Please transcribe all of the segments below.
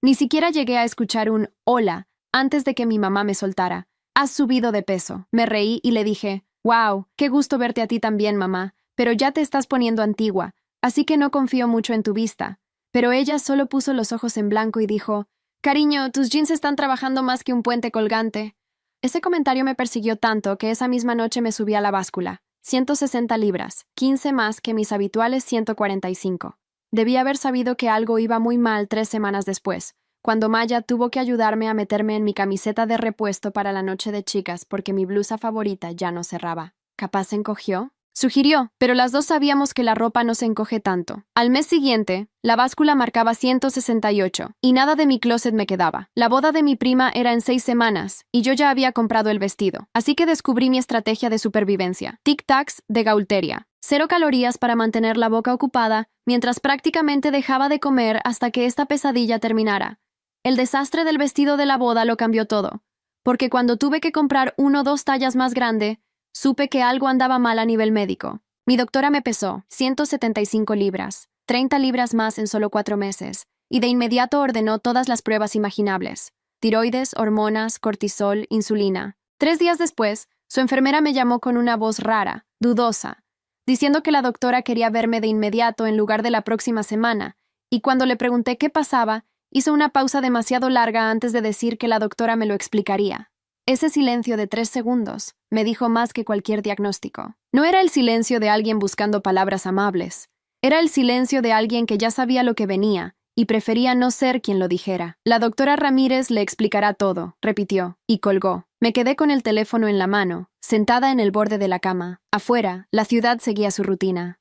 Ni siquiera llegué a escuchar un hola antes de que mi mamá me soltara. Has subido de peso. Me reí y le dije, wow, qué gusto verte a ti también, mamá, pero ya te estás poniendo antigua, así que no confío mucho en tu vista. Pero ella solo puso los ojos en blanco y dijo, cariño, tus jeans están trabajando más que un puente colgante. Ese comentario me persiguió tanto que esa misma noche me subí a la báscula. 160 libras, 15 más que mis habituales 145. Debí haber sabido que algo iba muy mal 3 semanas después, cuando Maya tuvo que ayudarme a meterme en mi camiseta de repuesto para la noche de chicas porque mi blusa favorita ya no cerraba. ¿Capaz se encogió? Sugirió, pero las dos sabíamos que la ropa no se encoge tanto. Al mes siguiente, la báscula marcaba 168, y nada de mi closet me quedaba. La boda de mi prima era en 6 semanas, y yo ya había comprado el vestido. Así que descubrí mi estrategia de supervivencia. Tic-tacs de Gaulteria. 0 calorías para mantener la boca ocupada, mientras prácticamente dejaba de comer hasta que esta pesadilla terminara. El desastre del vestido de la boda lo cambió todo, porque cuando tuve que comprar 1 o 2 tallas más grande, supe que algo andaba mal a nivel médico. Mi doctora me pesó 175 libras, 30 libras más en solo 4 meses, y de inmediato ordenó todas las pruebas imaginables: tiroides, hormonas, cortisol, insulina. 3 días después, su enfermera me llamó con una voz rara, dudosa, diciendo que la doctora quería verme de inmediato en lugar de la próxima semana, y cuando le pregunté qué pasaba, hizo una pausa demasiado larga antes de decir que la doctora me lo explicaría. Ese silencio de 3 segundos me dijo más que cualquier diagnóstico. No era el silencio de alguien buscando palabras amables. Era el silencio de alguien que ya sabía lo que venía y prefería no ser quien lo dijera. La doctora Ramírez le explicará todo, repitió, y colgó. Me quedé con el teléfono en la mano, sentada en el borde de la cama. Afuera, la ciudad seguía su rutina.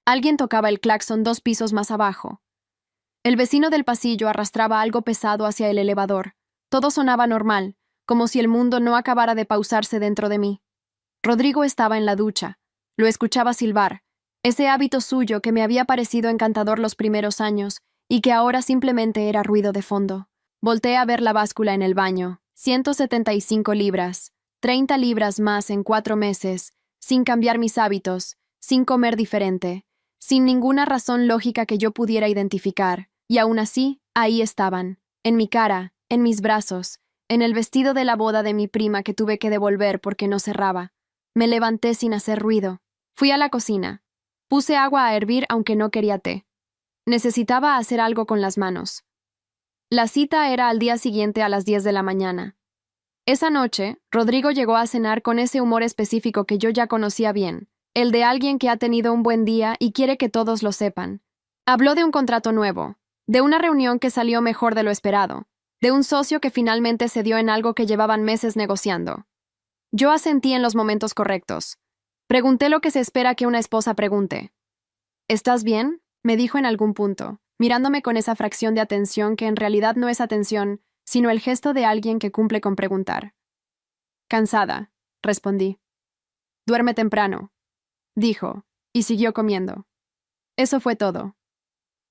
Alguien tocaba el claxon 2 pisos más abajo. El vecino del pasillo arrastraba algo pesado hacia el elevador. Todo sonaba normal, como si el mundo no acabara de pausarse dentro de mí. Rodrigo estaba en la ducha. Lo escuchaba silbar, ese hábito suyo que me había parecido encantador los primeros años y que ahora simplemente era ruido de fondo. Volteé a ver la báscula en el baño. 175 libras, 30 libras más en 4 meses, sin cambiar mis hábitos, sin comer diferente, sin ninguna razón lógica que yo pudiera identificar. Y aún así, ahí estaban, en mi cara, en mis brazos, en el vestido de la boda de mi prima que tuve que devolver porque no cerraba. Me levanté sin hacer ruido. Fui a la cocina. Puse agua a hervir aunque no quería té. Necesitaba hacer algo con las manos. La cita era al día siguiente a las 10 de la mañana. Esa noche, Rodrigo llegó a cenar con ese humor específico que yo ya conocía bien, el de alguien que ha tenido un buen día y quiere que todos lo sepan. Habló de un contrato nuevo, de una reunión que salió mejor de lo esperado, de un socio que finalmente cedió en algo que llevaban meses negociando. Yo asentí en los momentos correctos. Pregunté lo que se espera que una esposa pregunte. ¿Estás bien?, me dijo en algún punto, mirándome con esa fracción de atención que en realidad no es atención, sino el gesto de alguien que cumple con preguntar. Cansada, respondí. Duerme temprano, dijo, y siguió comiendo. Eso fue todo.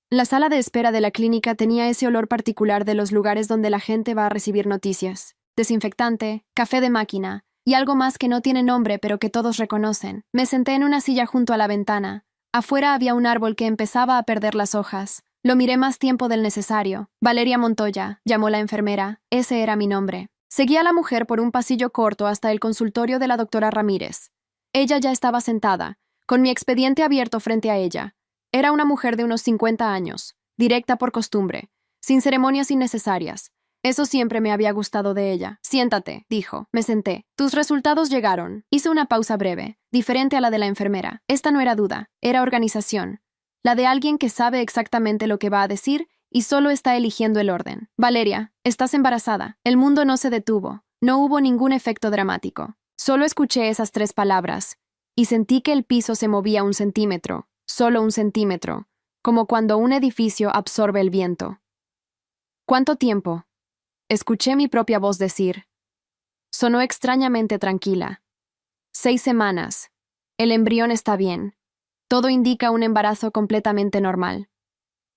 La sala de espera de la clínica tenía ese olor particular de los lugares donde la gente va a recibir noticias. Desinfectante, café de máquina, y algo más que no tiene nombre pero que todos reconocen. Me senté en una silla junto a la ventana. Afuera había un árbol que empezaba a perder las hojas. Lo miré más tiempo del necesario. Valeria Montoya, llamó la enfermera. Ese era mi nombre. Seguí a la mujer por un pasillo corto hasta el consultorio de la doctora Ramírez. Ella ya estaba sentada, con mi expediente abierto frente a ella. Era una mujer de unos 50 años, directa por costumbre, sin ceremonias innecesarias. Eso siempre me había gustado de ella. Siéntate, dijo. Me senté. Tus resultados llegaron. Hizo una pausa breve, diferente a la de la enfermera. Esta no era duda, era organización. La de alguien que sabe exactamente lo que va a decir y solo está eligiendo el orden. Valeria, estás embarazada. El mundo no se detuvo. No hubo ningún efecto dramático. Solo escuché esas 3 palabras y sentí que el piso se movía 1 centímetro, solo 1 centímetro, como cuando un edificio absorbe el viento. ¿Cuánto tiempo? Escuché mi propia voz decir. Sonó extrañamente tranquila. 6 semanas. El embrión está bien. Todo indica un embarazo completamente normal.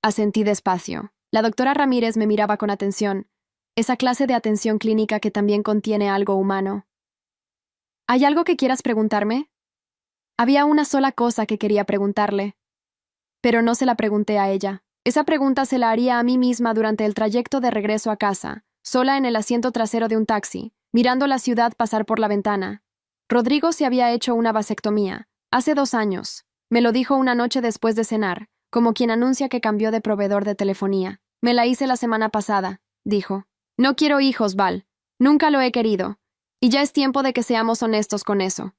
Asentí despacio. La doctora Ramírez me miraba con atención, esa clase de atención clínica que también contiene algo humano. ¿Hay algo que quieras preguntarme? Había una sola cosa que quería preguntarle, pero no se la pregunté a ella. Esa pregunta se la haría a mí misma durante el trayecto de regreso a casa, sola en el asiento trasero de un taxi, mirando la ciudad pasar por la ventana. Rodrigo se había hecho una vasectomía, hace 2 años. Me lo dijo una noche después de cenar, como quien anuncia que cambió de proveedor de telefonía. Me la hice la semana pasada, dijo. No quiero hijos, Val. Nunca lo he querido. Y ya es tiempo de que seamos honestos con eso.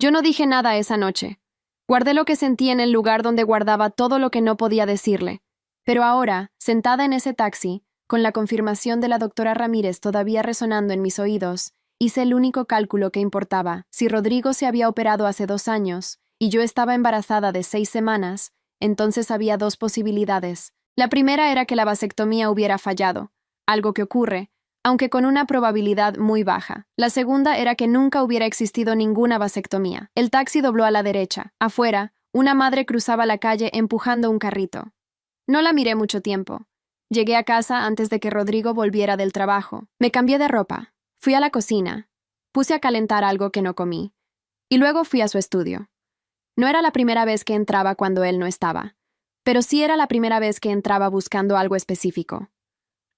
Yo no dije nada esa noche. Guardé lo que sentí en el lugar donde guardaba todo lo que no podía decirle. Pero ahora, sentada en ese taxi, con la confirmación de la doctora Ramírez todavía resonando en mis oídos, hice el único cálculo que importaba. Si Rodrigo se había operado hace 2 años y yo estaba embarazada de 6 semanas, entonces había 2 posibilidades. La primera era que la vasectomía hubiera fallado, algo que ocurre, aunque con una probabilidad muy baja. La segunda era que nunca hubiera existido ninguna vasectomía. El taxi dobló a la derecha. Afuera, una madre cruzaba la calle empujando un carrito. No la miré mucho tiempo. Llegué a casa antes de que Rodrigo volviera del trabajo. Me cambié de ropa. Fui a la cocina. Puse a calentar algo que no comí. Y luego fui a su estudio. No era la primera vez que entraba cuando él no estaba, pero sí era la primera vez que entraba buscando algo específico.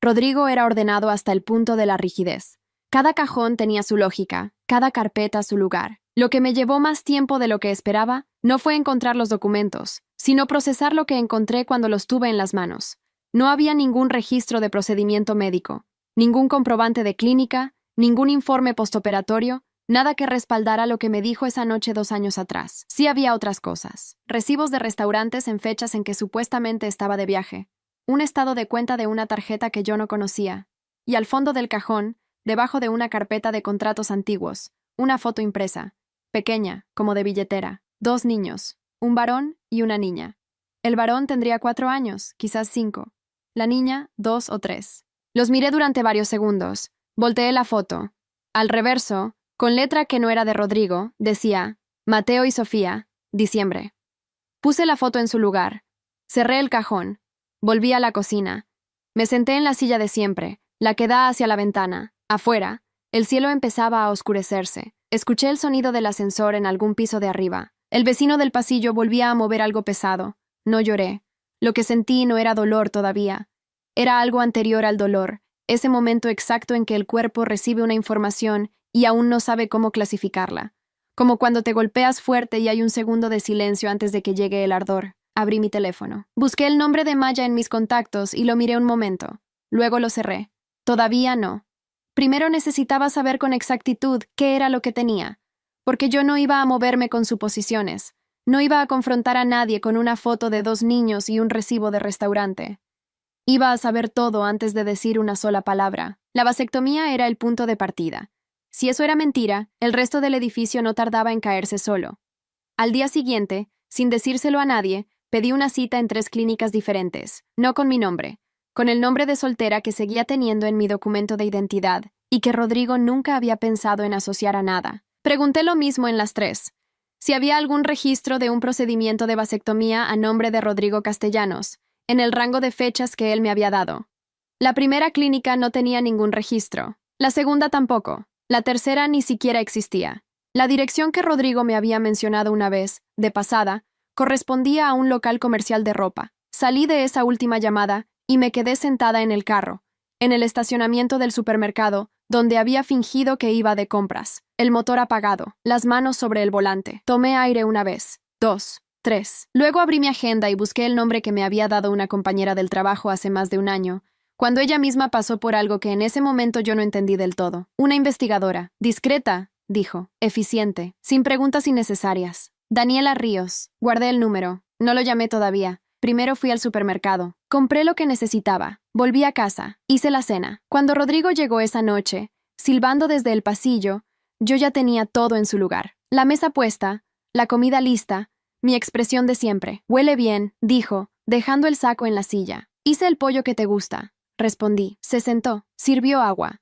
Rodrigo era ordenado hasta el punto de la rigidez. Cada cajón tenía su lógica, cada carpeta su lugar. Lo que me llevó más tiempo de lo que esperaba no fue encontrar los documentos, sino procesar lo que encontré cuando los tuve en las manos. No había ningún registro de procedimiento médico, ningún comprobante de clínica, ningún informe postoperatorio, nada que respaldara lo que me dijo esa noche 2 años atrás. Sí había otras cosas. Recibos de restaurantes en fechas en que supuestamente estaba de viaje. Un estado de cuenta de una tarjeta que yo no conocía. Y al fondo del cajón, debajo de una carpeta de contratos antiguos, una foto impresa, pequeña, como de billetera. 2 niños, un varón y una niña. El varón tendría 4 años, quizás 5. La niña, 2 o 3. Los miré durante varios segundos. Volteé la foto. Al reverso, con letra que no era de Rodrigo, decía, Mateo y Sofía, diciembre. Puse la foto en su lugar. Cerré el cajón. Volví a la cocina. Me senté en la silla de siempre, la que da hacia la ventana. Afuera, el cielo empezaba a oscurecerse. Escuché el sonido del ascensor en algún piso de arriba. El vecino del pasillo volvía a mover algo pesado. No lloré. Lo que sentí no era dolor todavía. Era algo anterior al dolor, ese momento exacto en que el cuerpo recibe una información y aún no sabe cómo clasificarla. Como cuando te golpeas fuerte y hay un segundo de silencio antes de que llegue el ardor. Abrí mi teléfono. Busqué el nombre de Maya en mis contactos y lo miré un momento. Luego lo cerré. Todavía no. Primero necesitaba saber con exactitud qué era lo que tenía, porque yo no iba a moverme con suposiciones. No iba a confrontar a nadie con una foto de 2 niños y un recibo de restaurante. Iba a saber todo antes de decir una sola palabra. La vasectomía era el punto de partida. Si eso era mentira, el resto del edificio no tardaba en caerse solo. Al día siguiente, sin decírselo a nadie, pedí una cita en 3 clínicas diferentes, no con mi nombre, con el nombre de soltera que seguía teniendo en mi documento de identidad y que Rodrigo nunca había pensado en asociar a nada. Pregunté lo mismo en las 3. Si había algún registro de un procedimiento de vasectomía a nombre de Rodrigo Castellanos, en el rango de fechas que él me había dado. La primera clínica no tenía ningún registro. La segunda tampoco. La tercera ni siquiera existía. La dirección que Rodrigo me había mencionado una vez, de pasada, correspondía a un local comercial de ropa. Salí de esa última llamada y me quedé sentada en el carro, en el estacionamiento del supermercado, donde había fingido que iba de compras. El motor apagado, las manos sobre el volante. Tomé aire una vez, 2, 3. Luego abrí mi agenda y busqué el nombre que me había dado una compañera del trabajo hace más de 1 año, cuando ella misma pasó por algo que en ese momento yo no entendí del todo. Una investigadora, discreta, dijo, eficiente, sin preguntas innecesarias. Daniela Ríos. Guardé el número. No lo llamé todavía. Primero fui al supermercado. Compré lo que necesitaba. Volví a casa. Hice la cena. Cuando Rodrigo llegó esa noche, silbando desde el pasillo, yo ya tenía todo en su lugar. La mesa puesta, la comida lista, mi expresión de siempre. Huele bien, dijo, dejando el saco en la silla. Hice el pollo que te gusta. Respondí. Se sentó. Sirvió agua.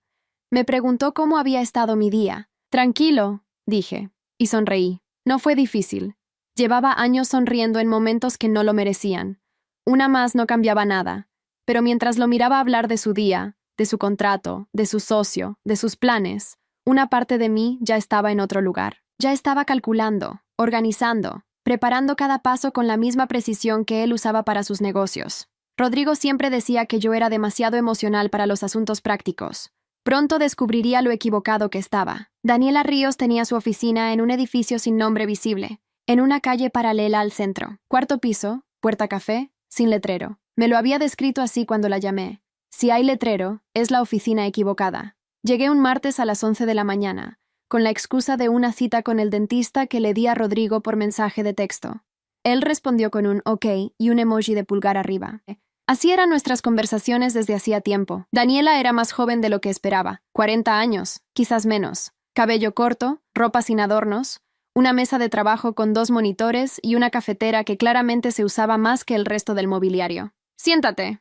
Me preguntó cómo había estado mi día. Tranquilo, dije, y sonreí. No fue difícil. Llevaba años sonriendo en momentos que no lo merecían. Una más no cambiaba nada, pero mientras lo miraba hablar de su día, de su contrato, de su socio, de sus planes, una parte de mí ya estaba en otro lugar. Ya estaba calculando, organizando, preparando cada paso con la misma precisión que él usaba para sus negocios. Rodrigo siempre decía que yo era demasiado emocional para los asuntos prácticos. Pronto descubriría lo equivocado que estaba. Daniela Ríos tenía su oficina en un edificio sin nombre visible, en una calle paralela al centro. Cuarto piso, puerta café, sin letrero. Me lo había descrito así cuando la llamé. Si hay letrero, es la oficina equivocada. Llegué un martes a las 11 de la mañana, con la excusa de una cita con el dentista que le di a Rodrigo por mensaje de texto. Él respondió con un OK y un emoji de pulgar arriba. Así eran nuestras conversaciones desde hacía tiempo. Daniela era más joven de lo que esperaba, 40 años, quizás menos. Cabello corto, ropa sin adornos, una mesa de trabajo con 2 monitores y una cafetera que claramente se usaba más que el resto del mobiliario. «Siéntate»,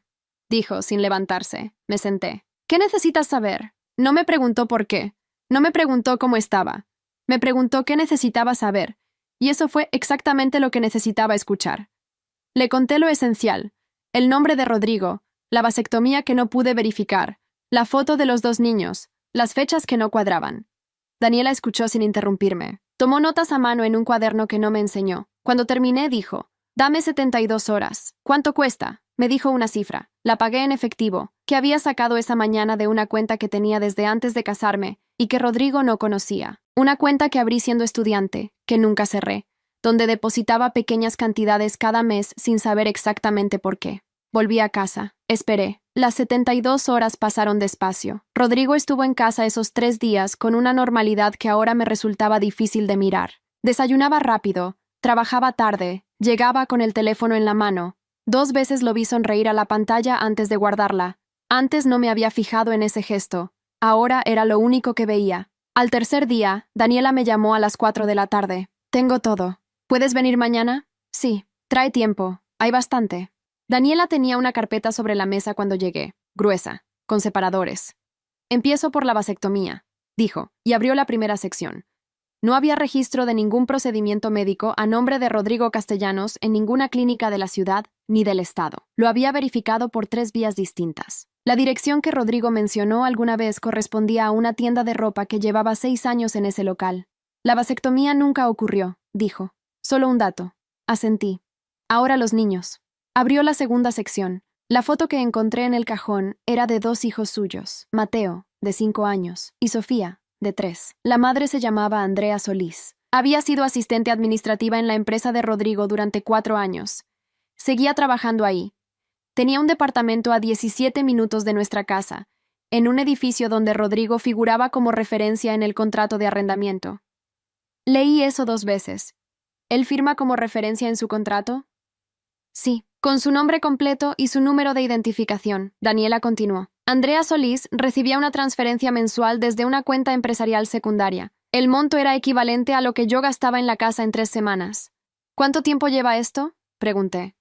dijo, sin levantarse. Me senté. «¿Qué necesitas saber?» No me preguntó por qué. No me preguntó cómo estaba. Me preguntó qué necesitaba saber. Y eso fue exactamente lo que necesitaba escuchar. Le conté lo esencial. El nombre de Rodrigo, la vasectomía que no pude verificar, la foto de los 2 niños, las fechas que no cuadraban. Daniela escuchó sin interrumpirme. Tomó notas a mano en un cuaderno que no me enseñó. Cuando terminé, dijo, «Dame 72 horas. ¿Cuánto cuesta?» Me dijo una cifra. La pagué en efectivo, que había sacado esa mañana de una cuenta que tenía desde antes de casarme y que Rodrigo no conocía. Una cuenta que abrí siendo estudiante, que nunca cerré, donde depositaba pequeñas cantidades cada mes sin saber exactamente por qué. Volví a casa. Esperé. Las 72 horas pasaron despacio. Rodrigo estuvo en casa esos 3 días con una normalidad que ahora me resultaba difícil de mirar. Desayunaba rápido, trabajaba tarde, llegaba con el teléfono en la mano. 2 veces lo vi sonreír a la pantalla antes de guardarla. Antes no me había fijado en ese gesto. Ahora era lo único que veía. Al tercer día, Daniela me llamó a las 4 de la tarde. «Tengo todo. ¿Puedes venir mañana?» «Sí. Trae tiempo. Hay bastante». Daniela tenía una carpeta sobre la mesa cuando llegué, gruesa, con separadores. «Empiezo por la vasectomía», dijo, y abrió la primera sección. No había registro de ningún procedimiento médico a nombre de Rodrigo Castellanos en ninguna clínica de la ciudad ni del estado. Lo había verificado por 3 vías distintas. La dirección que Rodrigo mencionó alguna vez correspondía a una tienda de ropa que llevaba 6 años en ese local. «La vasectomía nunca ocurrió», dijo. «Solo un dato». Asentí. «Ahora los niños». Abrió la segunda sección. La foto que encontré en el cajón era de 2 hijos suyos, Mateo, de 5 años, y Sofía, de 3. La madre se llamaba Andrea Solís. Había sido asistente administrativa en la empresa de Rodrigo durante 4 años. Seguía trabajando ahí. Tenía un departamento a 17 minutos de nuestra casa, en un edificio donde Rodrigo figuraba como referencia en el contrato de arrendamiento. Leí eso 2 veces. ¿Él firma como referencia en su contrato? Sí, con su nombre completo y su número de identificación. Daniela continuó. Andrea Solís recibía una transferencia mensual desde una cuenta empresarial secundaria. El monto era equivalente a lo que yo gastaba en la casa en 3 semanas. ¿Cuánto tiempo lleva esto?, pregunté.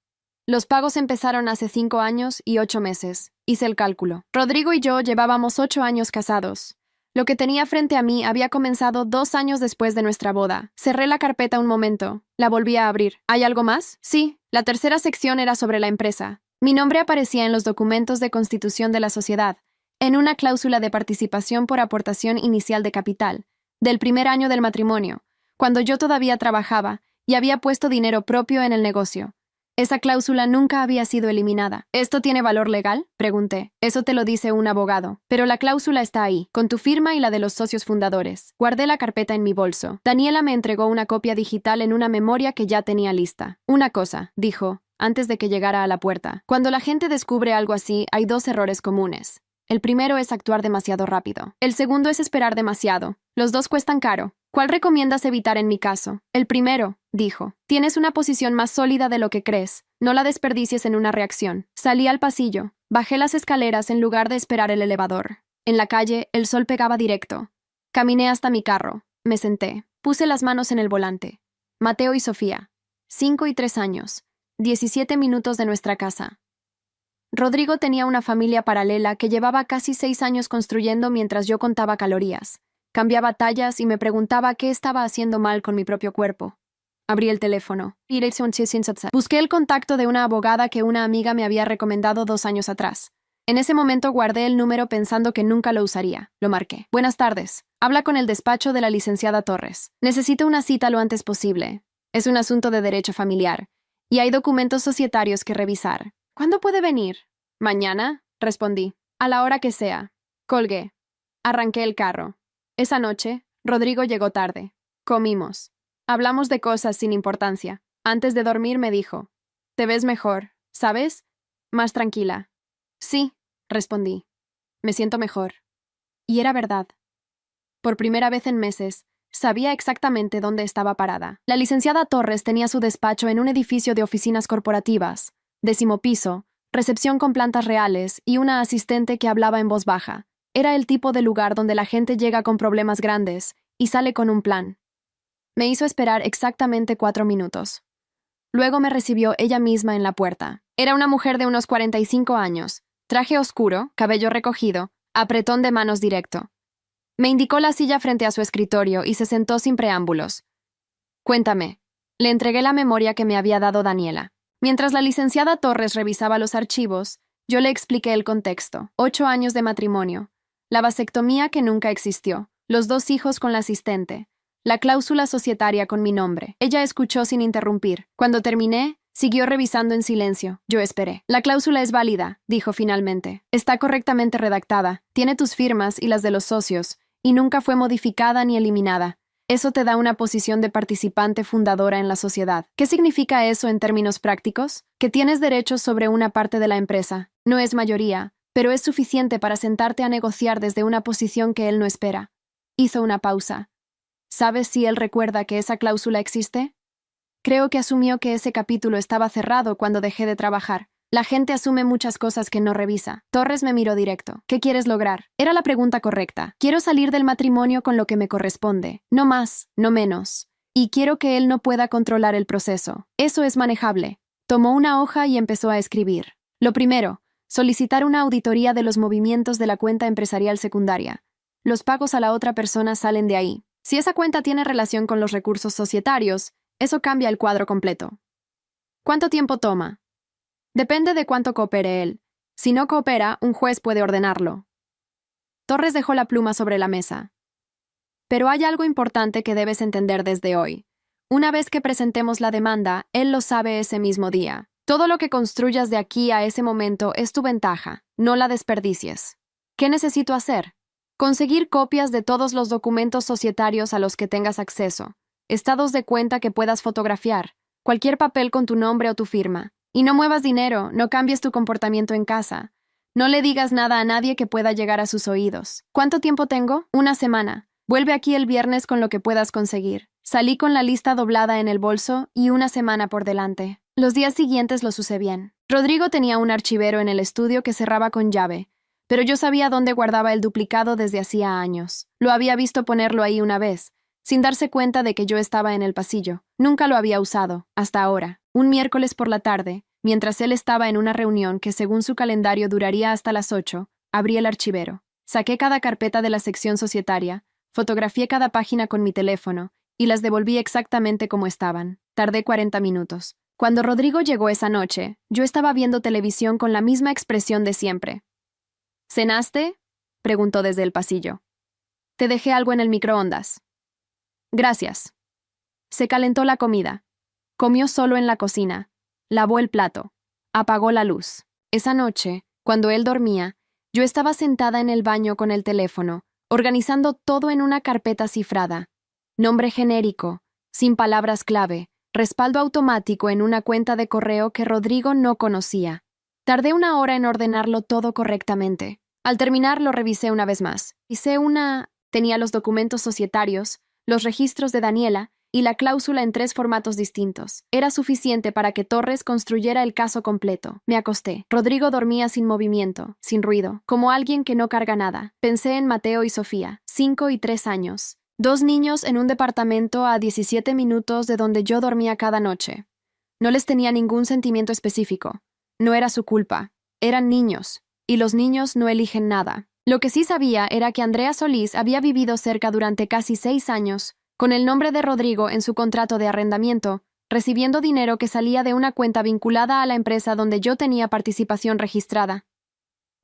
Los pagos empezaron hace 5 años y 8 meses. Hice el cálculo. Rodrigo y yo llevábamos 8 años casados. Lo que tenía frente a mí había comenzado 2 años después de nuestra boda. Cerré la carpeta un momento. La volví a abrir. ¿Hay algo más? Sí. La tercera sección era sobre la empresa. Mi nombre aparecía en los documentos de constitución de la sociedad, en una cláusula de participación por aportación inicial de capital, del primer año del matrimonio, cuando yo todavía trabajaba y había puesto dinero propio en el negocio. Esa cláusula nunca había sido eliminada. ¿Esto tiene valor legal?, pregunté. Eso te lo dice un abogado. Pero la cláusula está ahí, con tu firma y la de los socios fundadores. Guardé la carpeta en mi bolso. Daniela me entregó una copia digital en una memoria que ya tenía lista. Una cosa, dijo, antes de que llegara a la puerta. Cuando la gente descubre algo así, hay 2 errores comunes. El primero es actuar demasiado rápido. El segundo es esperar demasiado. Los 2 cuestan caro. ¿Cuál recomiendas evitar en mi caso? El primero, dijo. Tienes una posición más sólida de lo que crees. No la desperdicies en una reacción. Salí al pasillo. Bajé las escaleras en lugar de esperar el elevador. En la calle, el sol pegaba directo. Caminé hasta mi carro. Me senté. Puse las manos en el volante. Mateo y Sofía. 5 y 3 años. 17 minutos de nuestra casa. Rodrigo tenía una familia paralela que llevaba casi 6 años construyendo mientras yo contaba calorías. Cambiaba tallas y me preguntaba qué estaba haciendo mal con mi propio cuerpo. Abrí el teléfono. Busqué el contacto de una abogada que una amiga me había recomendado 2 años atrás. En ese momento guardé el número pensando que nunca lo usaría. Lo marqué. Buenas tardes. Habla con el despacho de la licenciada Torres. Necesito una cita lo antes posible. Es un asunto de derecho familiar. Y hay documentos societarios que revisar. ¿Cuándo puede venir? Mañana, respondí. A la hora que sea. Colgué. Arranqué el carro. Esa noche, Rodrigo llegó tarde. Comimos. Hablamos de cosas sin importancia. Antes de dormir me dijo, «Te ves mejor, ¿sabes? Más tranquila». «Sí», respondí. «Me siento mejor». Y era verdad. Por primera vez en meses, sabía exactamente dónde estaba parada. La licenciada Torres tenía su despacho en un edificio de oficinas corporativas, 10º piso, recepción con plantas reales y una asistente que hablaba en voz baja. Era el tipo de lugar donde la gente llega con problemas grandes y sale con un plan. Me hizo esperar exactamente 4 minutos. Luego me recibió ella misma en la puerta. Era una mujer de unos 45 años, traje oscuro, cabello recogido, apretón de manos directo. Me indicó la silla frente a su escritorio y se sentó sin preámbulos. «Cuéntame». Le entregué la memoria que me había dado Daniela. Mientras la licenciada Torres revisaba los archivos, yo le expliqué el contexto. 8 años de matrimonio, la vasectomía que nunca existió, los 2 hijos con la asistente, la cláusula societaria con mi nombre. Ella escuchó sin interrumpir. Cuando terminé, siguió revisando en silencio. Yo esperé. «La cláusula es válida», dijo finalmente. «Está correctamente redactada, tiene tus firmas y las de los socios, y nunca fue modificada ni eliminada. Eso te da una posición de participante fundadora en la sociedad. ¿Qué significa eso en términos prácticos? Que tienes derechos sobre una parte de la empresa. No es mayoría, pero es suficiente para sentarte a negociar desde una posición que él no espera». Hizo una pausa. «¿Sabes si él recuerda que esa cláusula existe?» Creo que asumió que ese capítulo estaba cerrado cuando dejé de trabajar. La gente asume muchas cosas que no revisa. Torres me miró directo. «¿Qué quieres lograr?» Era la pregunta correcta. Quiero salir del matrimonio con lo que me corresponde. No más, no menos. Y quiero que él no pueda controlar el proceso. Eso es manejable. Tomó una hoja y empezó a escribir. Lo primero, solicitar una auditoría de los movimientos de la cuenta empresarial secundaria. Los pagos a la otra persona salen de ahí. Si esa cuenta tiene relación con los recursos societarios, eso cambia el cuadro completo. ¿Cuánto tiempo toma? Depende de cuánto coopere él. Si no coopera, un juez puede ordenarlo. Torres dejó la pluma sobre la mesa. Pero hay algo importante que debes entender desde hoy. Una vez que presentemos la demanda, él lo sabe ese mismo día. Todo lo que construyas de aquí a ese momento es tu ventaja, no la desperdicies. ¿Qué necesito hacer? Conseguir copias de todos los documentos societarios a los que tengas acceso, estados de cuenta que puedas fotografiar, cualquier papel con tu nombre o tu firma. Y no muevas dinero, no cambies tu comportamiento en casa. No le digas nada a nadie que pueda llegar a sus oídos. ¿Cuánto tiempo tengo? 1 semana. Vuelve aquí el viernes con lo que puedas conseguir. Salí con la lista doblada en el bolso y 1 semana por delante. Los días siguientes los usé bien. Rodrigo tenía un archivero en el estudio que cerraba con llave, pero yo sabía dónde guardaba el duplicado desde hacía años. Lo había visto ponerlo ahí una vez, sin darse cuenta de que yo estaba en el pasillo. Nunca lo había usado, hasta ahora. Un miércoles por la tarde, mientras él estaba en una reunión que según su calendario duraría hasta las 8, abrí el archivero. Saqué cada carpeta de la sección societaria, fotografié cada página con mi teléfono y las devolví exactamente como estaban. Tardé 40 minutos. Cuando Rodrigo llegó esa noche, yo estaba viendo televisión con la misma expresión de siempre. «¿Cenaste?», preguntó desde el pasillo. «Te dejé algo en el microondas». «Gracias». Se calentó la comida. Comió solo en la cocina. Lavó el plato. Apagó la luz. Esa noche, cuando él dormía, yo estaba sentada en el baño con el teléfono, organizando todo en una carpeta cifrada. Nombre genérico, sin palabras clave, respaldo automático en una cuenta de correo que Rodrigo no conocía. Tardé 1 hora en ordenarlo todo correctamente. Al terminar lo revisé una vez más. Tenía los documentos societarios, los registros de Daniela y la cláusula en 3 formatos distintos. Era suficiente para que Torres construyera el caso completo. Me acosté. Rodrigo dormía sin movimiento, sin ruido, como alguien que no carga nada. Pensé en Mateo y Sofía, 5 y 3 años. 2 niños en un departamento a 17 minutos de donde yo dormía cada noche. No les tenía ningún sentimiento específico. No era su culpa. Eran niños. Y los niños no eligen nada. Lo que sí sabía era que Andrea Solís había vivido cerca durante casi 6 años, con el nombre de Rodrigo en su contrato de arrendamiento, recibiendo dinero que salía de una cuenta vinculada a la empresa donde yo tenía participación registrada.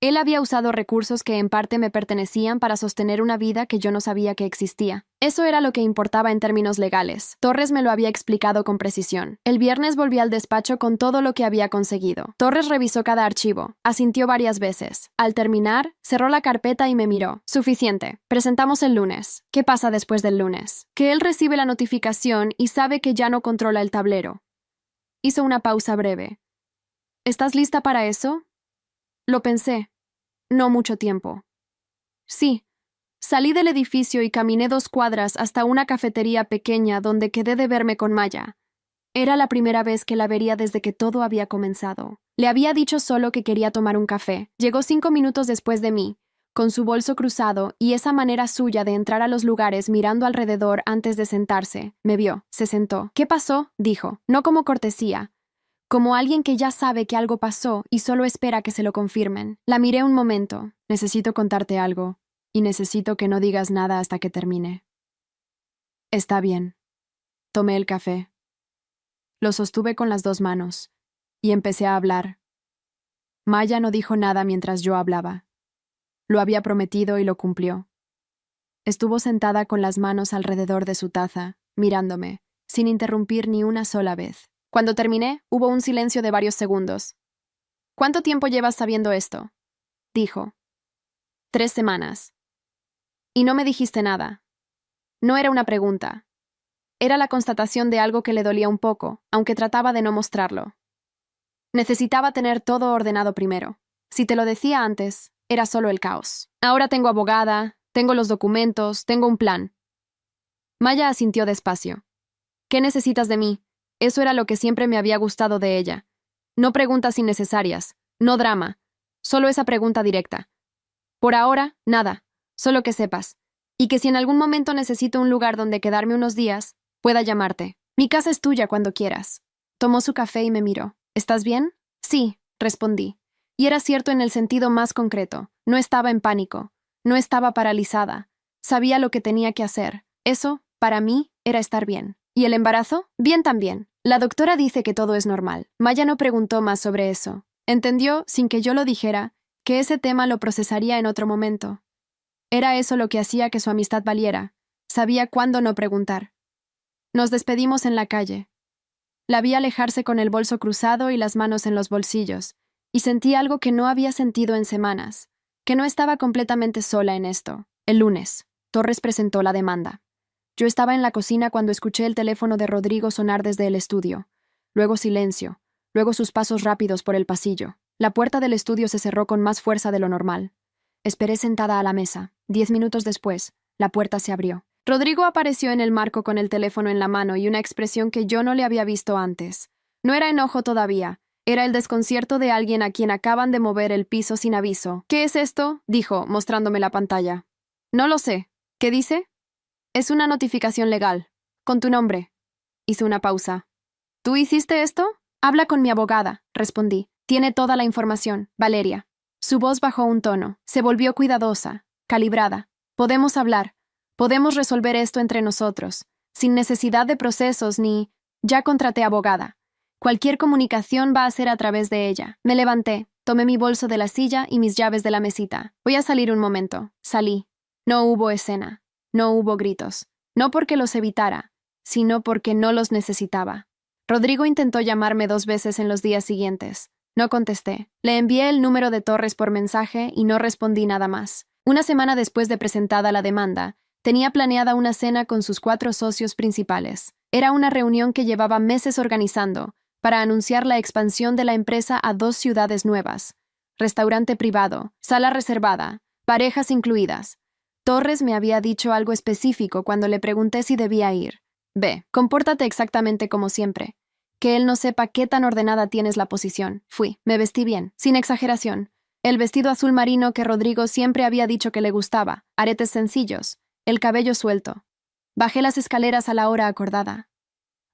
Él había usado recursos que en parte me pertenecían para sostener una vida que yo no sabía que existía. Eso era lo que importaba en términos legales. Torres me lo había explicado con precisión. El viernes volví al despacho con todo lo que había conseguido. Torres revisó cada archivo. Asintió varias veces. Al terminar, cerró la carpeta y me miró. Suficiente. Presentamos el lunes. ¿Qué pasa después del lunes? Que él recibe la notificación y sabe que ya no controla el tablero. Hizo una pausa breve. ¿Estás lista para eso? Lo pensé. No mucho tiempo. Sí. Salí del edificio y caminé 2 cuadras hasta una cafetería pequeña donde quedé de verme con Maya. Era la primera vez que la vería desde que todo había comenzado. Le había dicho solo que quería tomar un café. Llegó 5 minutos después de mí, con su bolso cruzado y esa manera suya de entrar a los lugares mirando alrededor antes de sentarse. Me vio. Se sentó. ¿Qué pasó? Dijo. No como cortesía. Como alguien que ya sabe que algo pasó y solo espera que se lo confirmen. La miré un momento. Necesito contarte algo, y necesito que no digas nada hasta que termine. Está bien. Tomé el café. Lo sostuve con las 2 manos, y empecé a hablar. Maya no dijo nada mientras yo hablaba. Lo había prometido y lo cumplió. Estuvo sentada con las manos alrededor de su taza, mirándome, sin interrumpir ni una sola vez. Cuando terminé, hubo un silencio de varios segundos. ¿Cuánto tiempo llevas sabiendo esto? Dijo. 3 semanas. Y no me dijiste nada. No era una pregunta. Era la constatación de algo que le dolía un poco, aunque trataba de no mostrarlo. Necesitaba tener todo ordenado primero. Si te lo decía antes, era solo el caos. Ahora tengo abogada, tengo los documentos, tengo un plan. Maya asintió despacio. ¿Qué necesitas de mí? Eso era lo que siempre me había gustado de ella. No preguntas innecesarias, no drama, solo esa pregunta directa. Por ahora, nada, solo que sepas. Y que si en algún momento necesito un lugar donde quedarme unos días, pueda llamarte. Mi casa es tuya cuando quieras. Tomó su café y me miró. ¿Estás bien? Sí, respondí. Y era cierto en el sentido más concreto. No estaba en pánico, no estaba paralizada. Sabía lo que tenía que hacer. Eso, para mí, era estar bien. ¿Y el embarazo? Bien también. La doctora dice que todo es normal. Maya no preguntó más sobre eso. Entendió, sin que yo lo dijera, que ese tema lo procesaría en otro momento. Era eso lo que hacía que su amistad valiera. Sabía cuándo no preguntar. Nos despedimos en la calle. La vi alejarse con el bolso cruzado y las manos en los bolsillos, y sentí algo que no había sentido en semanas, que no estaba completamente sola en esto. El lunes, Torres presentó la demanda. Yo estaba en la cocina cuando escuché el teléfono de Rodrigo sonar desde el estudio. Luego silencio, luego sus pasos rápidos por el pasillo. La puerta del estudio se cerró con más fuerza de lo normal. Esperé sentada a la mesa. 10 minutos después, la puerta se abrió. Rodrigo apareció en el marco con el teléfono en la mano y una expresión que yo no le había visto antes. No era enojo todavía, era el desconcierto de alguien a quien acaban de mover el piso sin aviso. ¿Qué es esto? Dijo, mostrándome la pantalla. No lo sé. ¿Qué dice? Es una notificación legal. Con tu nombre. Hizo una pausa. ¿Tú hiciste esto? Habla con mi abogada, respondí. Tiene toda la información, Valeria. Su voz bajó un tono. Se volvió cuidadosa, calibrada. Podemos hablar. Podemos resolver esto entre nosotros, sin necesidad de procesos ni... Ya contraté abogada. Cualquier comunicación va a ser a través de ella. Me levanté, tomé mi bolso de la silla y mis llaves de la mesita. Voy a salir un momento. Salí. No hubo escena. No hubo gritos. No porque los evitara, sino porque no los necesitaba. Rodrigo intentó llamarme 2 veces en los días siguientes. No contesté. Le envié el número de Torres por mensaje y no respondí nada más. Una semana después de presentada la demanda, tenía planeada una cena con sus 4 socios principales. Era una reunión que llevaba meses organizando para anunciar la expansión de la empresa a 2 ciudades nuevas. Restaurante privado, sala reservada, parejas incluidas. Torres me había dicho algo específico cuando le pregunté si debía ir. Ve, compórtate exactamente como siempre. Que él no sepa qué tan ordenada tienes la posición. Fui, me vestí bien, sin exageración. El vestido azul marino que Rodrigo siempre había dicho que le gustaba, aretes sencillos, el cabello suelto. Bajé las escaleras a la hora acordada.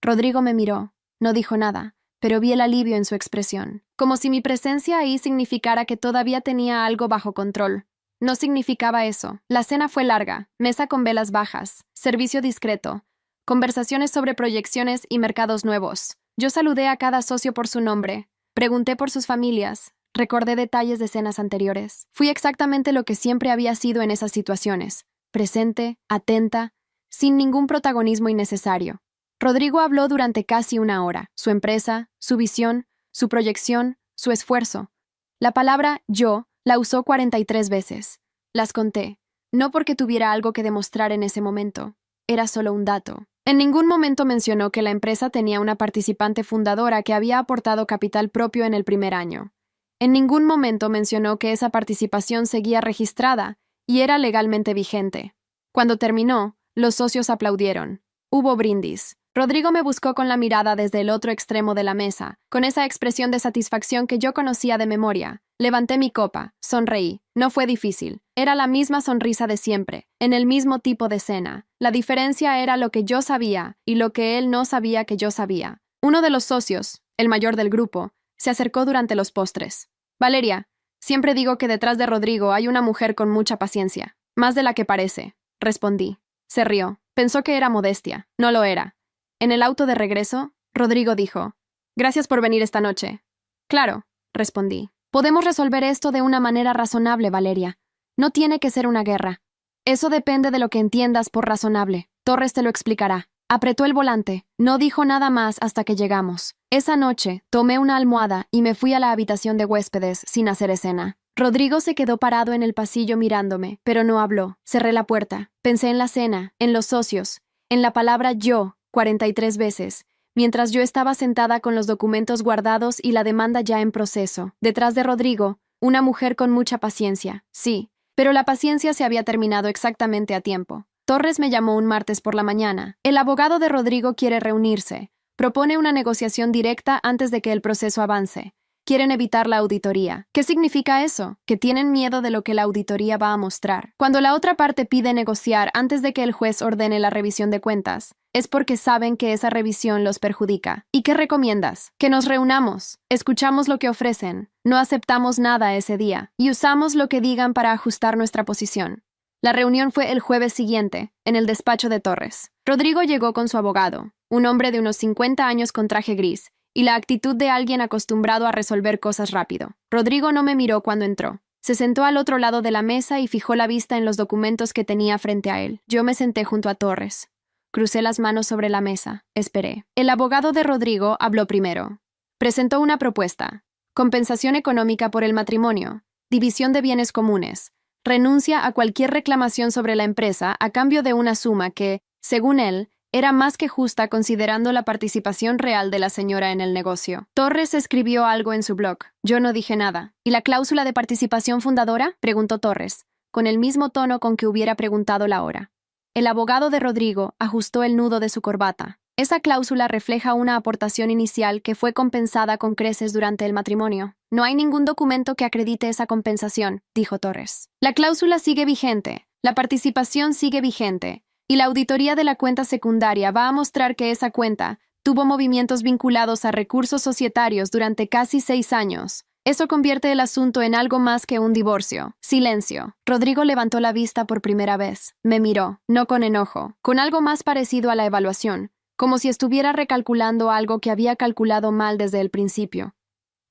Rodrigo me miró, no dijo nada, pero vi el alivio en su expresión, como si mi presencia ahí significara que todavía tenía algo bajo control. No significaba eso. La cena fue larga, mesa con velas bajas, servicio discreto, conversaciones sobre proyecciones y mercados nuevos. Yo saludé a cada socio por su nombre, pregunté por sus familias, Recordé detalles de escenas anteriores. Fui exactamente lo que siempre había sido en esas situaciones. Presente, atenta, sin ningún protagonismo innecesario. Rodrigo habló durante casi una hora. Su empresa, su visión, su proyección, su esfuerzo. La palabra yo la usó 43 veces. Las conté. No porque tuviera algo que demostrar en ese momento. Era solo un dato. En ningún momento mencionó que la empresa tenía una participante fundadora que había aportado capital propio en el primer año. En ningún momento mencionó que esa participación seguía registrada y era legalmente vigente. Cuando terminó, los socios aplaudieron. Hubo brindis. Rodrigo me buscó con la mirada desde el otro extremo de la mesa, con esa expresión de satisfacción que yo conocía de memoria. Levanté mi copa, sonreí. No fue difícil. Era la misma sonrisa de siempre, en el mismo tipo de escena. La diferencia era lo que yo sabía y lo que él no sabía que yo sabía. Uno de los socios, el mayor del grupo, se acercó durante los postres. Valeria, siempre digo que detrás de Rodrigo hay una mujer con mucha paciencia. Más de la que parece, respondí. Se rió. Pensó que era modestia. No lo era. En el auto de regreso, Rodrigo dijo, «Gracias por venir esta noche». «Claro», respondí. «Podemos resolver esto de una manera razonable, Valeria. No tiene que ser una guerra. Eso depende de lo que entiendas por razonable. Torres te lo explicará». Apretó el volante. No dijo nada más hasta que llegamos. Esa noche, tomé una almohada y me fui a la habitación de huéspedes sin hacer escena. Rodrigo se quedó parado en el pasillo mirándome, pero no habló. Cerré la puerta. Pensé en la cena, en los socios, en la palabra yo, 43 veces, mientras yo estaba sentada con los documentos guardados y la demanda ya en proceso. Detrás de Rodrigo, una mujer con mucha paciencia. Sí, pero la paciencia se había terminado exactamente a tiempo. Torres me llamó un martes por la mañana. El abogado de Rodrigo quiere reunirse. Propone una negociación directa antes de que el proceso avance. Quieren evitar la auditoría. ¿Qué significa eso? Que tienen miedo de lo que la auditoría va a mostrar. Cuando la otra parte pide negociar antes de que el juez ordene la revisión de cuentas, es porque saben que esa revisión los perjudica. ¿Y qué recomiendas? Que nos reunamos, escuchamos lo que ofrecen, no aceptamos nada ese día y usamos lo que digan para ajustar nuestra posición. La reunión fue el jueves siguiente, en el despacho de Torres. Rodrigo llegó con su abogado, un hombre de unos 50 años con traje gris, y la actitud de alguien acostumbrado a resolver cosas rápido. Rodrigo no me miró cuando entró. Se sentó al otro lado de la mesa y fijó la vista en los documentos que tenía frente a él. Yo me senté junto a Torres. Crucé las manos sobre la mesa. Esperé. El abogado de Rodrigo habló primero. Presentó una propuesta. Compensación económica por el matrimonio. División de bienes comunes. Renuncia a cualquier reclamación sobre la empresa a cambio de una suma que, según él, era más que justa considerando la participación real de la señora en el negocio. Torres escribió algo en su blog. Yo no dije nada. ¿Y la cláusula de participación fundadora?, preguntó Torres, con el mismo tono con que hubiera preguntado la hora. El abogado de Rodrigo ajustó el nudo de su corbata. Esa cláusula refleja una aportación inicial que fue compensada con creces durante el matrimonio. No hay ningún documento que acredite esa compensación, dijo Torres. La cláusula sigue vigente, la participación sigue vigente, y la auditoría de la cuenta secundaria va a mostrar que esa cuenta tuvo movimientos vinculados a recursos societarios durante casi 6 años. Eso convierte el asunto en algo más que un divorcio. Silencio. Rodrigo levantó la vista por primera vez. Me miró, no con enojo, con algo más parecido a la evaluación, como si estuviera recalculando algo que había calculado mal desde el principio.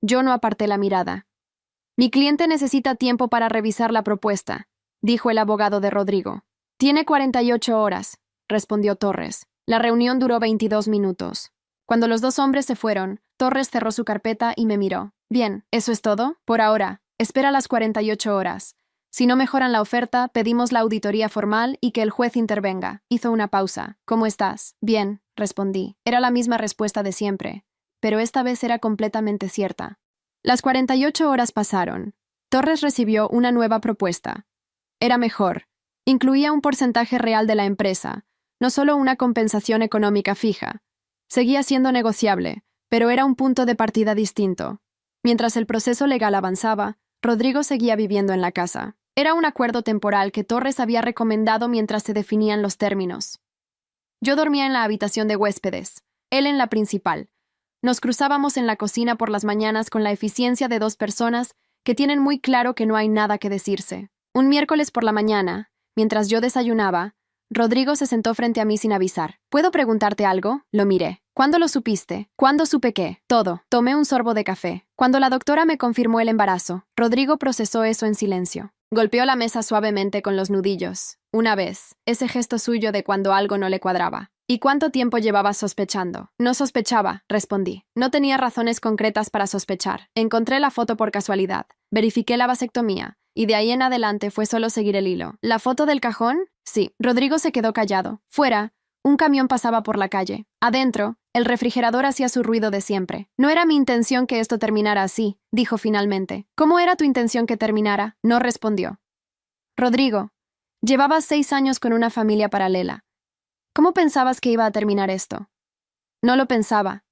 Yo no aparté la mirada. Mi cliente necesita tiempo para revisar la propuesta, dijo el abogado de Rodrigo. Tiene 48 horas, respondió Torres. La reunión duró 22 minutos. Cuando los dos hombres se fueron, Torres cerró su carpeta y me miró. Bien, ¿eso es todo? Por ahora, espera las 48 horas. Si no mejoran la oferta, pedimos la auditoría formal y que el juez intervenga. Hizo una pausa. ¿Cómo estás? Bien, respondí. Era la misma respuesta de siempre, pero esta vez era completamente cierta. Las 48 horas pasaron. Torres recibió una nueva propuesta. Era mejor. Incluía un porcentaje real de la empresa, no solo una compensación económica fija. Seguía siendo negociable, pero era un punto de partida distinto. Mientras el proceso legal avanzaba, Rodrigo seguía viviendo en la casa. Era un acuerdo temporal que Torres había recomendado mientras se definían los términos. Yo dormía en la habitación de huéspedes, él en la principal. Nos cruzábamos en la cocina por las mañanas con la eficiencia de 2 personas que tienen muy claro que no hay nada que decirse. Un miércoles por la mañana, mientras yo desayunaba, Rodrigo se sentó frente a mí sin avisar. ¿Puedo preguntarte algo? Lo miré. ¿Cuándo lo supiste? ¿Cuándo supe qué? Todo. Tomé un sorbo de café. Cuando la doctora me confirmó el embarazo, Rodrigo procesó eso en silencio. Golpeó la mesa suavemente con los nudillos. Una vez, ese gesto suyo de cuando algo no le cuadraba. ¿Y cuánto tiempo llevabas sospechando? No sospechaba, respondí. No tenía razones concretas para sospechar. Encontré la foto por casualidad. Verifiqué la vasectomía. Y de ahí en adelante fue solo seguir el hilo. ¿La foto del cajón? Sí. Rodrigo se quedó callado. Fuera, un camión pasaba por la calle. Adentro, el refrigerador hacía su ruido de siempre. No era mi intención que esto terminara así, dijo finalmente. ¿Cómo era tu intención que terminara? No respondió. Rodrigo, llevabas 6 años con una familia paralela. ¿Cómo pensabas que iba a terminar esto? No lo pensaba,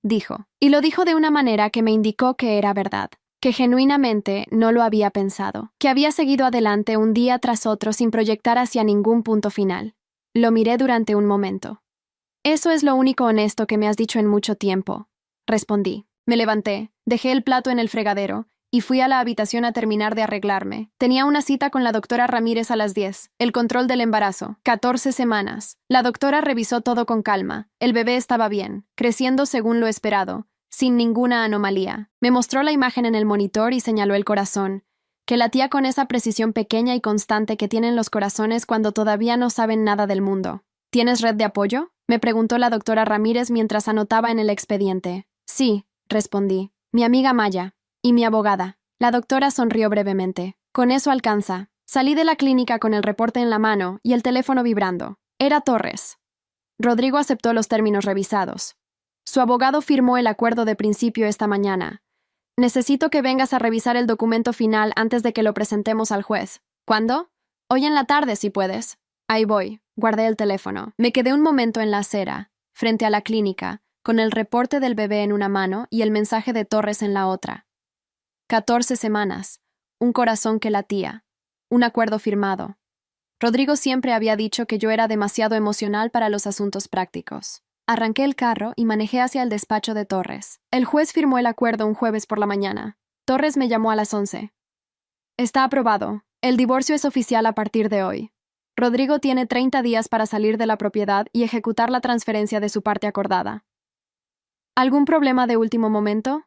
dijo. Y lo dijo de una manera que me indicó que era verdad, que genuinamente no lo había pensado, que había seguido adelante un día tras otro sin proyectar hacia ningún punto final. Lo miré durante un momento. Eso es lo único honesto que me has dicho en mucho tiempo, respondí. Me levanté, dejé el plato en el fregadero y fui a la habitación a terminar de arreglarme. Tenía una cita con la doctora Ramírez a las 10. El control del embarazo. 14 semanas. La doctora revisó todo con calma. El bebé estaba bien, creciendo según lo esperado, sin ninguna anomalía. Me mostró la imagen en el monitor y señaló el corazón, que latía con esa precisión pequeña y constante que tienen los corazones cuando todavía no saben nada del mundo. ¿Tienes red de apoyo?, me preguntó la doctora Ramírez mientras anotaba en el expediente. Sí, respondí. Mi amiga Maya. Y mi abogada. La doctora sonrió brevemente. Con eso alcanza. Salí de la clínica con el reporte en la mano y el teléfono vibrando. Era Torres. Rodrigo aceptó los términos revisados. Su abogado firmó el acuerdo de principio esta mañana. Necesito que vengas a revisar el documento final antes de que lo presentemos al juez. ¿Cuándo? Hoy en la tarde, si puedes. Ahí voy. Guardé el teléfono. Me quedé un momento en la acera, frente a la clínica, con el reporte del bebé en una mano y el mensaje de Torres en la otra. 14 semanas. Un corazón que latía. Un acuerdo firmado. Rodrigo siempre había dicho que yo era demasiado emocional para los asuntos prácticos. Arranqué el carro y manejé hacia el despacho de Torres. El juez firmó el acuerdo un jueves por la mañana. Torres me llamó a las 11. Está aprobado. El divorcio es oficial a partir de hoy. Rodrigo tiene 30 días para salir de la propiedad y ejecutar la transferencia de su parte acordada. ¿Algún problema de último momento?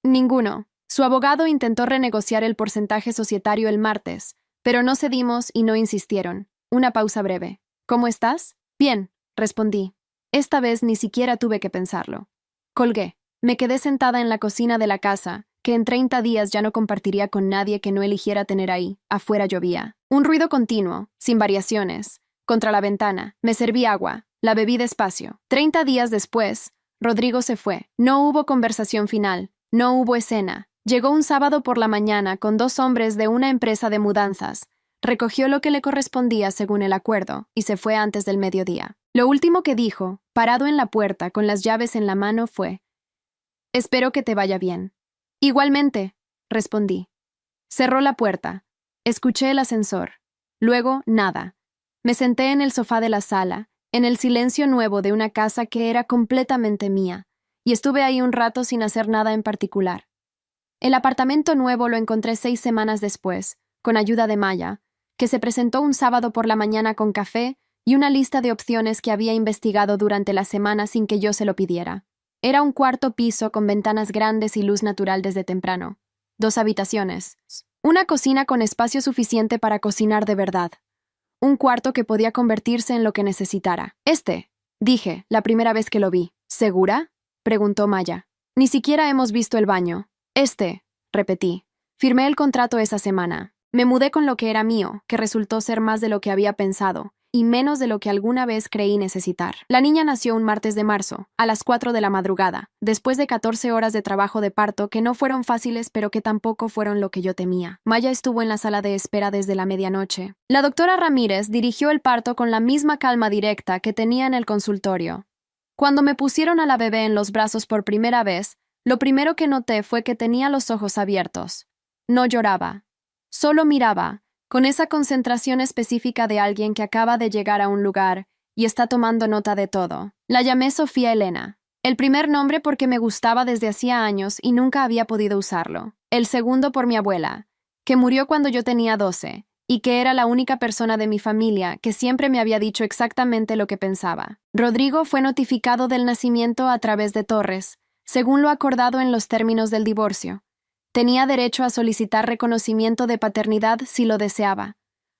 Ninguno. Su abogado intentó renegociar el porcentaje societario el martes, pero no cedimos y no insistieron. Una pausa breve. ¿Cómo estás? Bien, respondí. Esta vez ni siquiera tuve que pensarlo. Colgué. Me quedé sentada en la cocina de la casa, que en 30 días ya no compartiría con nadie que no eligiera tener ahí. Afuera llovía. Un ruido continuo, sin variaciones. Contra la ventana. Me serví agua. La bebí despacio. 30 días después, Rodrigo se fue. No hubo conversación final. No hubo escena. Llegó un sábado por la mañana con 2 hombres de una empresa de mudanzas. Recogió lo que le correspondía según el acuerdo y se fue antes del mediodía. Lo último que dijo, parado en la puerta con las llaves en la mano, fue: «Espero que te vaya bien». «Igualmente», respondí. Cerró la puerta. Escuché el ascensor. Luego, nada. Me senté en el sofá de la sala, en el silencio nuevo de una casa que era completamente mía, y estuve ahí un rato sin hacer nada en particular. El apartamento nuevo lo encontré 6 semanas después, con ayuda de Maya, que se presentó un sábado por la mañana con café y una lista de opciones que había investigado durante la semana sin que yo se lo pidiera. Era un 4º piso con ventanas grandes y luz natural desde temprano. 2 habitaciones. Una cocina con espacio suficiente para cocinar de verdad. Un cuarto que podía convertirse en lo que necesitara. Dije, la primera vez que lo vi. ¿Segura?, preguntó Maya. Ni siquiera hemos visto el baño. Repetí. Firmé el contrato esa semana. Me mudé con lo que era mío, que resultó ser más de lo que había pensado, y menos de lo que alguna vez creí necesitar. La niña nació un martes de marzo, a las 4 de la madrugada, después de 14 horas de trabajo de parto que no fueron fáciles pero que tampoco fueron lo que yo temía. Maya estuvo en la sala de espera desde la medianoche. La doctora Ramírez dirigió el parto con la misma calma directa que tenía en el consultorio. Cuando me pusieron a la bebé en los brazos por primera vez, lo primero que noté fue que tenía los ojos abiertos. No lloraba. Solo miraba, con esa concentración específica de alguien que acaba de llegar a un lugar y está tomando nota de todo. La llamé Sofía Elena. El primer nombre porque me gustaba desde hacía años y nunca había podido usarlo. El segundo por mi abuela, que murió cuando yo tenía 12, y que era la única persona de mi familia que siempre me había dicho exactamente lo que pensaba. Rodrigo fue notificado del nacimiento a través de Torres, según lo acordado en los términos del divorcio. Tenía derecho a solicitar reconocimiento de paternidad si lo deseaba.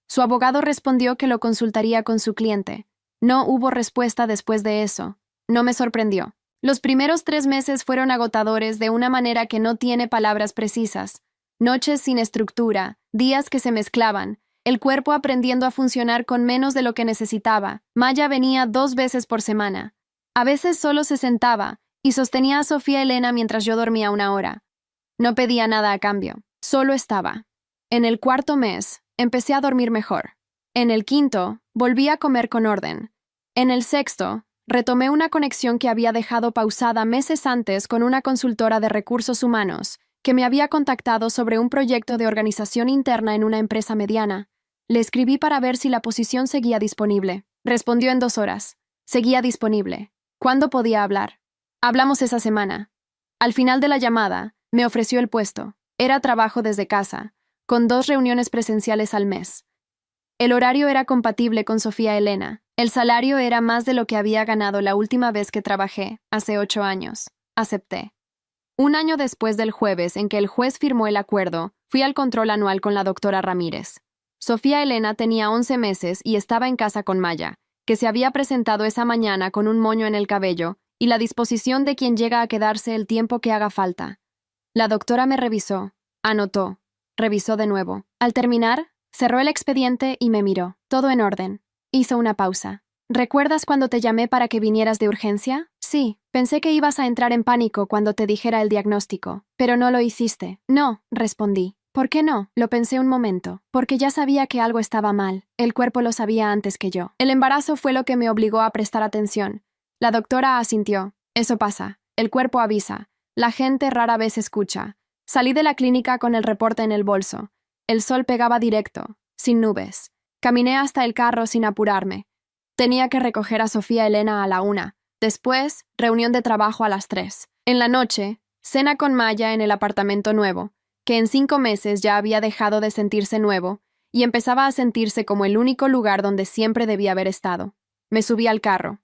Su abogado respondió que lo consultaría con su cliente. No hubo respuesta después de eso. No me sorprendió. Los primeros 3 meses fueron agotadores de una manera que no tiene palabras precisas. Noches sin estructura, días que se mezclaban, el cuerpo aprendiendo a funcionar con menos de lo que necesitaba. Maya venía 2 veces por semana. A veces solo se sentaba y sostenía a Sofía Elena mientras yo dormía 1 hora. No pedía nada a cambio, solo estaba. En el 4.º mes, empecé a dormir mejor. En el 5.º, volví a comer con orden. En el 6.º, retomé una conexión que había dejado pausada meses antes con una consultora de recursos humanos que me había contactado sobre un proyecto de organización interna en una empresa mediana. Le escribí para ver si la posición seguía disponible. Respondió en 2 horas. Seguía disponible. ¿Cuándo podía hablar? Hablamos esa semana. Al final de la llamada, me ofreció el puesto. Era trabajo desde casa, con 2 reuniones presenciales al mes. El horario era compatible con Sofía Elena. El salario era más de lo que había ganado la última vez que trabajé, hace 8 años. Acepté. 1 año después del jueves en que el juez firmó el acuerdo, fui al control anual con la doctora Ramírez. Sofía Elena tenía 11 meses y estaba en casa con Maya, que se había presentado esa mañana con un moño en el cabello y la disposición de quien llega a quedarse el tiempo que haga falta. La doctora me revisó, anotó, revisó de nuevo. Al terminar, cerró el expediente y me miró. Todo en orden. Hizo una pausa. ¿Recuerdas cuando te llamé para que vinieras de urgencia? Sí, pensé que ibas a entrar en pánico cuando te dijera el diagnóstico, pero no lo hiciste. No, respondí. ¿Por qué no? Lo pensé un momento. Porque ya sabía que algo estaba mal. El cuerpo lo sabía antes que yo. El embarazo fue lo que me obligó a prestar atención. La doctora asintió. Eso pasa. El cuerpo avisa. La gente rara vez escucha. Salí de la clínica con el reporte en el bolso. El sol pegaba directo, sin nubes. Caminé hasta el carro sin apurarme. Tenía que recoger a Sofía Elena a la 1. Después, reunión de trabajo a las 3. En la noche, cena con Maya en el apartamento nuevo, que en 5 meses ya había dejado de sentirse nuevo y empezaba a sentirse como el único lugar donde siempre debía haber estado. Me subí al carro.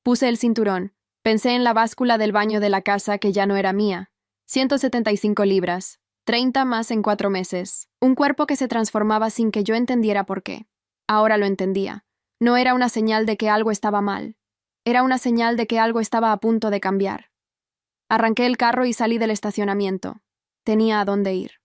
Puse el cinturón. Pensé en la báscula del baño de la casa que ya no era mía. 175 libras. 30 más en 4 meses. Un cuerpo que se transformaba sin que yo entendiera por qué. Ahora lo entendía. No era una señal de que algo estaba mal. Era una señal de que algo estaba a punto de cambiar. Arranqué el carro y salí del estacionamiento. Tenía a dónde ir.